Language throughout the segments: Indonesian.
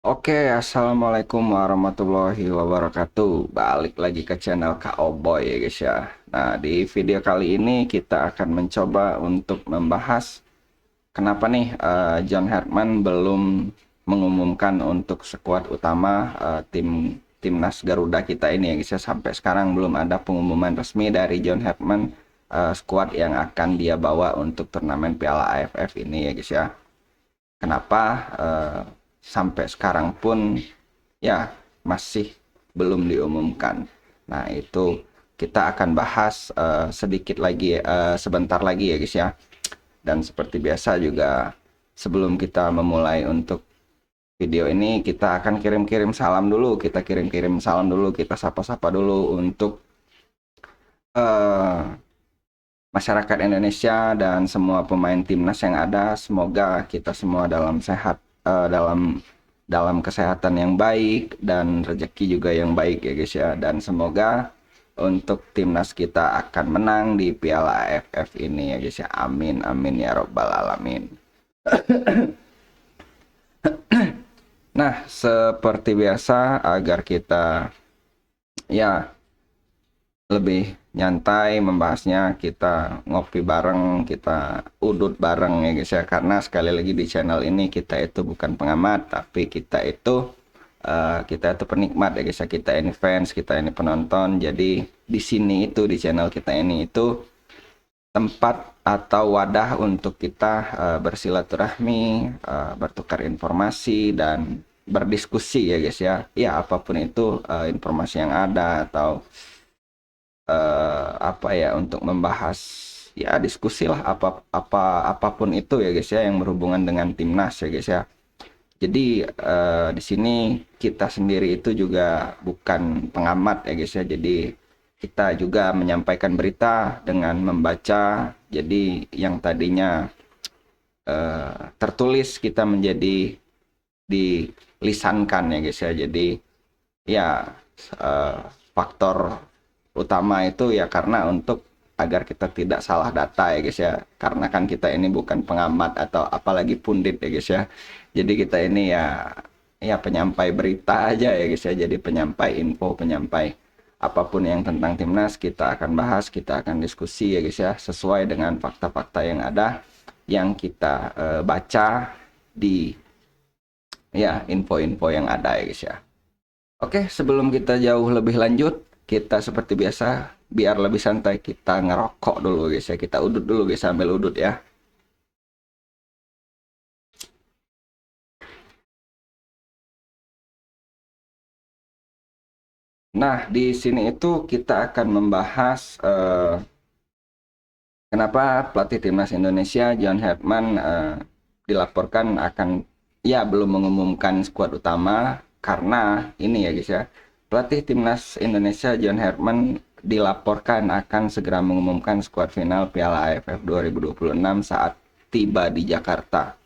Oke, assalamualaikum warahmatullahi wabarakatuh. Balik lagi ke channel Kak Oboy ya guys ya. Nah, di video kali ini kita akan mencoba untuk membahas kenapa nih John Herman belum mengumumkan untuk skuad utama timnas Garuda kita ini ya guys ya. Sampai sekarang belum ada pengumuman resmi dari John Herman skuad yang akan dia bawa untuk turnamen Piala AFF ini ya guys ya. Kenapa sampai sekarang pun ya masih belum diumumkan. Nah, itu kita akan bahas sedikit lagi sebentar lagi ya guys ya. Dan seperti biasa juga sebelum kita memulai untuk video ini kita akan kirim-kirim salam dulu, kita sapa-sapa dulu untuk eh, masyarakat Indonesia dan semua pemain timnas yang ada. Semoga kita semua dalam sehat, dalam kesehatan yang baik dan rezeki juga yang baik ya guys ya. Dan semoga untuk timnas kita akan menang di Piala AFF ini ya guys ya. Amin amin ya robbal alamin. Nah, seperti biasa agar kita ya lebih nyantai membahasnya, kita ngopi bareng, kita udut bareng ya guys ya. Karena sekali lagi di channel ini kita itu bukan pengamat, tapi kita itu penikmat ya guys ya. Kita ini fans, kita ini penonton. Jadi di sini itu di channel kita ini itu tempat atau wadah untuk kita bersilaturahmi, bertukar informasi dan berdiskusi ya guys ya. Ya apapun itu informasi yang ada atau apa ya untuk membahas ya diskusi lah apapun itu ya guys ya yang berhubungan dengan timnas ya guys ya. Jadi di sini kita sendiri itu juga bukan pengamat ya guys ya. Jadi kita juga menyampaikan berita dengan membaca. Jadi yang tadinya tertulis kita menjadi dilisankan ya guys ya. Jadi ya eh, faktor utama itu ya karena untuk agar kita tidak salah data ya guys ya, karena kan kita ini bukan pengamat atau apalagi pundit ya guys ya. Jadi kita ini ya penyampai berita aja ya guys ya. Jadi penyampai info, penyampai apapun yang tentang timnas kita akan bahas, kita akan diskusi ya guys ya, sesuai dengan fakta-fakta yang ada yang kita baca di ya info-info yang ada ya guys ya. Oke, sebelum kita jauh lebih lanjut, kita seperti biasa, biar lebih santai, kita ngerokok dulu guys ya. Kita udut dulu guys, sambil udut ya. Nah, di sini itu kita akan membahas kenapa pelatih timnas Indonesia John Herdman dilaporkan akan ya belum mengumumkan skuad utama karena ini ya guys ya. Pelatih timnas Indonesia John Herdman dilaporkan akan segera mengumumkan skuad final Piala AFF 2026 saat tiba di Jakarta.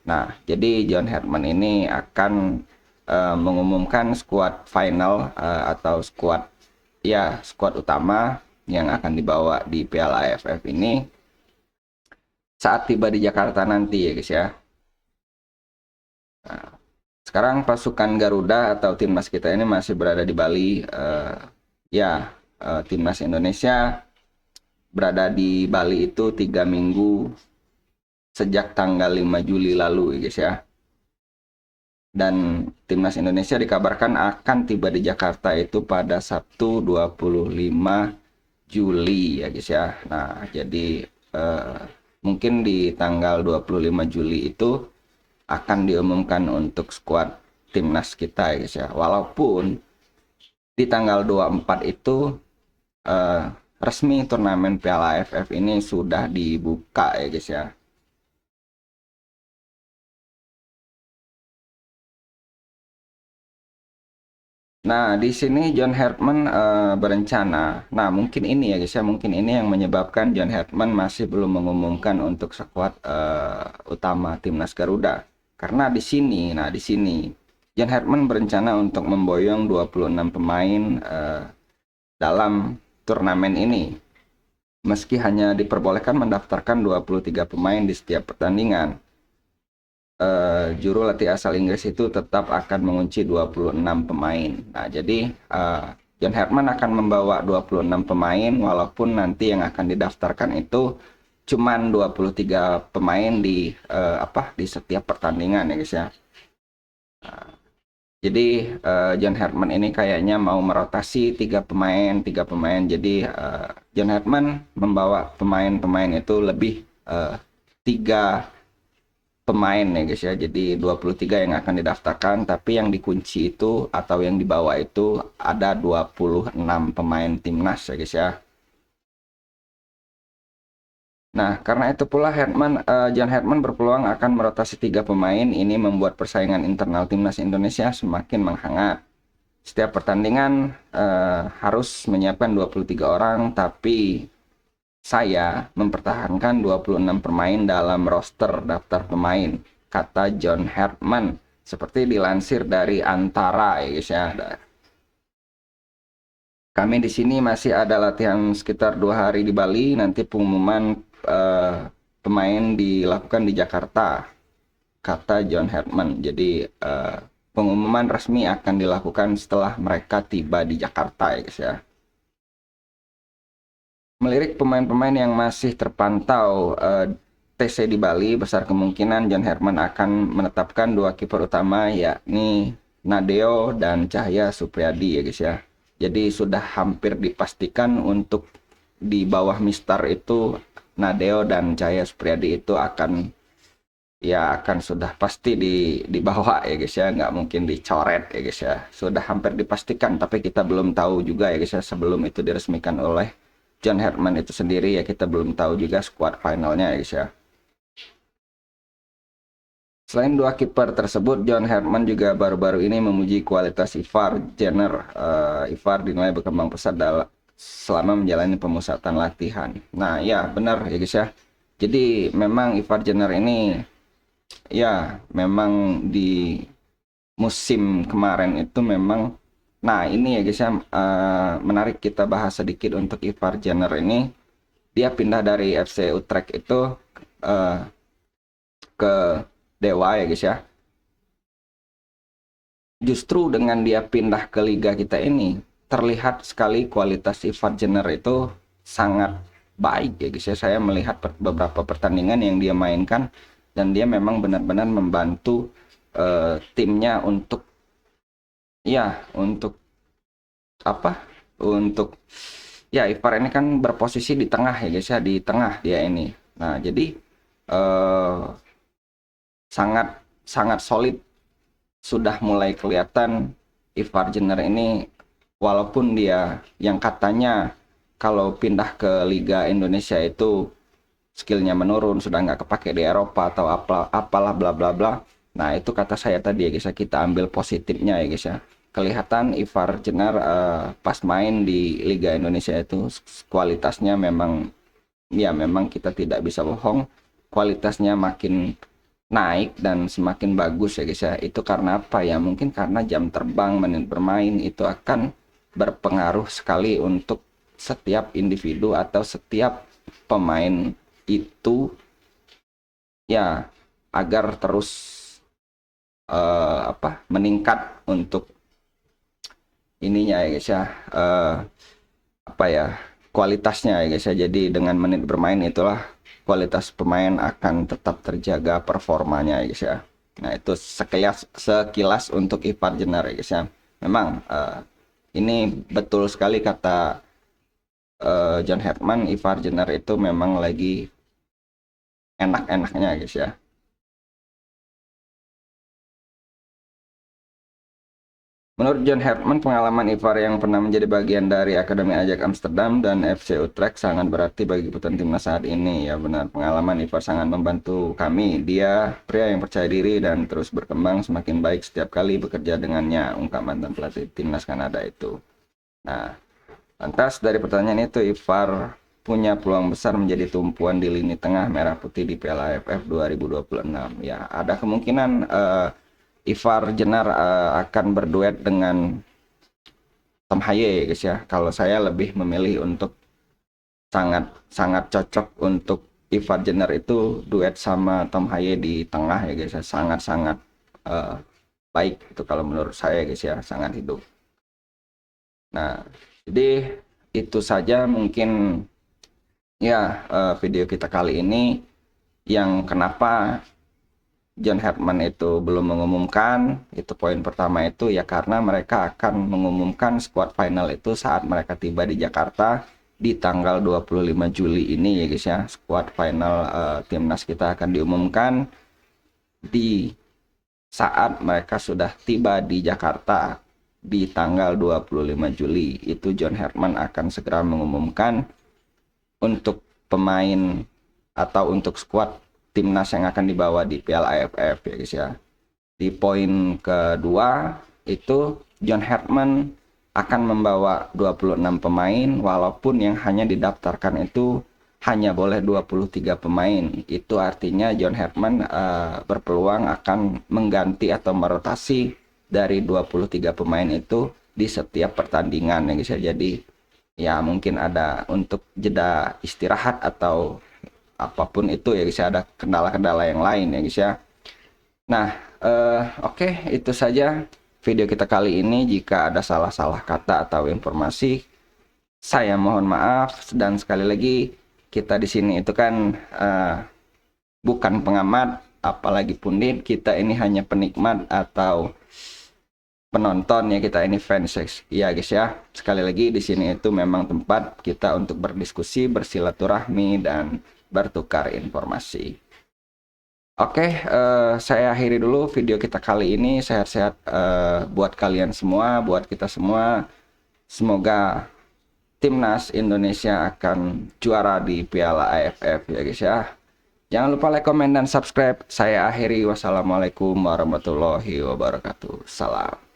Nah, jadi John Herdman ini akan mengumumkan skuad final atau skuad utama yang akan dibawa di Piala AFF ini saat tiba di Jakarta nanti ya guys ya. Nah, sekarang pasukan Garuda atau timnas kita ini masih berada di Bali. Ya, timnas Indonesia berada di Bali itu 3 minggu sejak tanggal 5 Juli lalu ya guys ya. Dan timnas Indonesia dikabarkan akan tiba di Jakarta itu pada Sabtu 25 Juli ya guys ya. Nah, jadi mungkin di tanggal 25 Juli itu akan diumumkan untuk skuad timnas kita ya guys ya. Walaupun di tanggal 24 itu eh, resmi turnamen Piala AFF ini sudah dibuka ya guys ya. Nah, di sini John Herdman berencana. Nah, mungkin ini ya guys ya, mungkin ini yang menyebabkan John Herdman masih belum mengumumkan untuk skuad utama timnas Garuda. Karena di sini John Herdman berencana untuk memboyong 26 pemain dalam turnamen ini. Meski hanya diperbolehkan mendaftarkan 23 pemain di setiap pertandingan. juru latih asal Inggris itu tetap akan mengunci 26 pemain. Nah, jadi John Herdman akan membawa 26 pemain walaupun nanti yang akan didaftarkan itu cuman 23 pemain di di setiap pertandingan ya guys ya. Jadi John Herdman ini kayaknya mau merotasi tiga pemain. Jadi John Herdman membawa pemain-pemain itu lebih tiga pemain ya guys ya. Jadi 23 yang akan didaftarkan, tapi yang dikunci itu atau yang dibawa itu ada 26 pemain timnas ya guys ya. Nah, karena itu pula John Herdman berpeluang akan merotasi tiga pemain. Ini membuat persaingan internal timnas Indonesia semakin menghangat. Setiap pertandingan harus menyiapkan 23 orang, tapi saya mempertahankan 26 pemain dalam roster daftar pemain, kata John Herdman. Seperti dilansir dari Antara ya guys ya. Kami di sini masih ada latihan sekitar 2 hari di Bali. Nanti pengumuman pemain dilakukan di Jakarta, kata John Herdman. Jadi pengumuman resmi akan dilakukan setelah mereka tiba di Jakarta ya guys ya. Melirik pemain-pemain yang masih terpantau TC di Bali, besar kemungkinan John Herdman akan menetapkan 2 kiper utama, yakni Nadeo dan Cahya Supriyadi ya guys ya. Jadi sudah hampir dipastikan untuk di bawah Mister itu Nadeo dan Cahya Supriyadi itu akan sudah pasti dibawa ya guys ya, nggak mungkin dicoret ya guys ya. Sudah hampir dipastikan, tapi kita belum tahu juga ya guys ya, sebelum itu diresmikan oleh John Herdman itu sendiri ya, kita belum tahu juga skuad finalnya ya guys ya. Selain 2 kiper tersebut, John Herdman juga baru-baru ini memuji kualitas Ivar Jenner. Ivar dinilai berkembang pesat selama menjalani pemusatan latihan. Nah ya benar ya guys ya. Jadi memang Ivar Jenner ini ya memang di musim kemarin itu memang, nah ini ya guys ya, menarik kita bahas sedikit untuk Ivar Jenner ini. Dia pindah dari FC Utrecht itu ke Dewa ya guys ya. Justru dengan dia pindah ke liga kita ini, terlihat sekali kualitas Ivar Jenner itu sangat baik ya guys ya. Saya melihat beberapa pertandingan yang dia mainkan dan dia memang benar-benar membantu timnya untuk untuk Ivar ini kan berposisi di tengah ya guys ya, di tengah dia ini. Nah jadi sangat sangat solid, sudah mulai kelihatan Ivar Jenner ini, walaupun dia yang katanya kalau pindah ke Liga Indonesia itu skillnya menurun, sudah nggak kepake di Eropa atau apalah bla bla bla. Nah itu kata saya tadi ya guys ya, kita ambil positifnya ya guys ya. Kelihatan Ivar Jenner pas main di Liga Indonesia itu kualitasnya memang kita tidak bisa bohong, kualitasnya makin naik dan semakin bagus ya guys ya. Itu karena apa ya? Mungkin karena jam terbang, menit bermain itu akan berpengaruh sekali untuk setiap individu atau setiap pemain itu ya, agar terus meningkat untuk ininya ya guys ya, kualitasnya ya guys ya. Jadi dengan menit bermain itulah kualitas pemain akan tetap terjaga performanya ya guys ya. Nah itu sekilas untuk Ivar Jenner ya guys ya. Memang ini betul sekali kata John Herdman, Ivar Jenner itu memang lagi enak-enaknya guys ya. Menurut John Herdman, pengalaman Ivar yang pernah menjadi bagian dari Akademi Ajax Amsterdam dan FC Utrecht sangat berarti bagi keputusan timnas saat ini. Ya benar, pengalaman Ivar sangat membantu kami. Dia pria yang percaya diri dan terus berkembang semakin baik setiap kali bekerja dengannya, ungkap mantan pelatih timnas Kanada itu. Nah, lantas dari pertanyaan itu, Ivar punya peluang besar menjadi tumpuan di lini tengah merah putih di Piala AFF 2026. Ya, ada kemungkinan Ivar Jenner akan berduet dengan Tom Haye guys ya. Kalau saya lebih memilih untuk sangat cocok untuk Eva Jenner itu duet sama Tom Haye di tengah ya guys ya, sangat-sangat eh, baik itu kalau menurut saya guys ya, sangat hidup. Nah, jadi itu saja mungkin ya video kita kali ini, yang kenapa John Herdman itu belum mengumumkan. Itu poin pertama, itu ya karena mereka akan mengumumkan squad final itu saat mereka tiba di Jakarta di tanggal 25 Juli ini ya guys ya. Squad final timnas kita akan diumumkan di saat mereka sudah tiba di Jakarta di tanggal 25 Juli. Itu John Herdman akan segera mengumumkan untuk pemain atau untuk squad timnas yang akan dibawa di Piala AFF ya guys ya. Di poin kedua itu John Herdman akan membawa 26 pemain, walaupun yang hanya didaftarkan itu hanya boleh 23 pemain. Itu artinya John Herdman berpeluang akan mengganti atau merotasi dari 23 pemain itu di setiap pertandingan ya guys ya. Jadi ya mungkin ada untuk jeda istirahat atau apapun itu ya guys ya, ada kendala-kendala yang lain ya guys ya. Nah, oke, itu saja video kita kali ini. Jika ada salah-salah kata atau informasi, saya mohon maaf. Dan sekali lagi, kita di sini itu kan bukan pengamat, apalagi pundit. Kita ini hanya penikmat atau penonton ya, kita ini fans ya guys ya. Sekali lagi, di sini itu memang tempat kita untuk berdiskusi, bersilaturahmi, dan bertukar informasi. Oke, saya akhiri dulu video kita kali ini. Sehat-sehat buat kalian semua, buat kita semua. Semoga timnas Indonesia akan juara di Piala AFF ya guys ya. Jangan lupa like, komen, dan subscribe. Saya akhiri. Wassalamualaikum warahmatullahi wabarakatuh. Salam.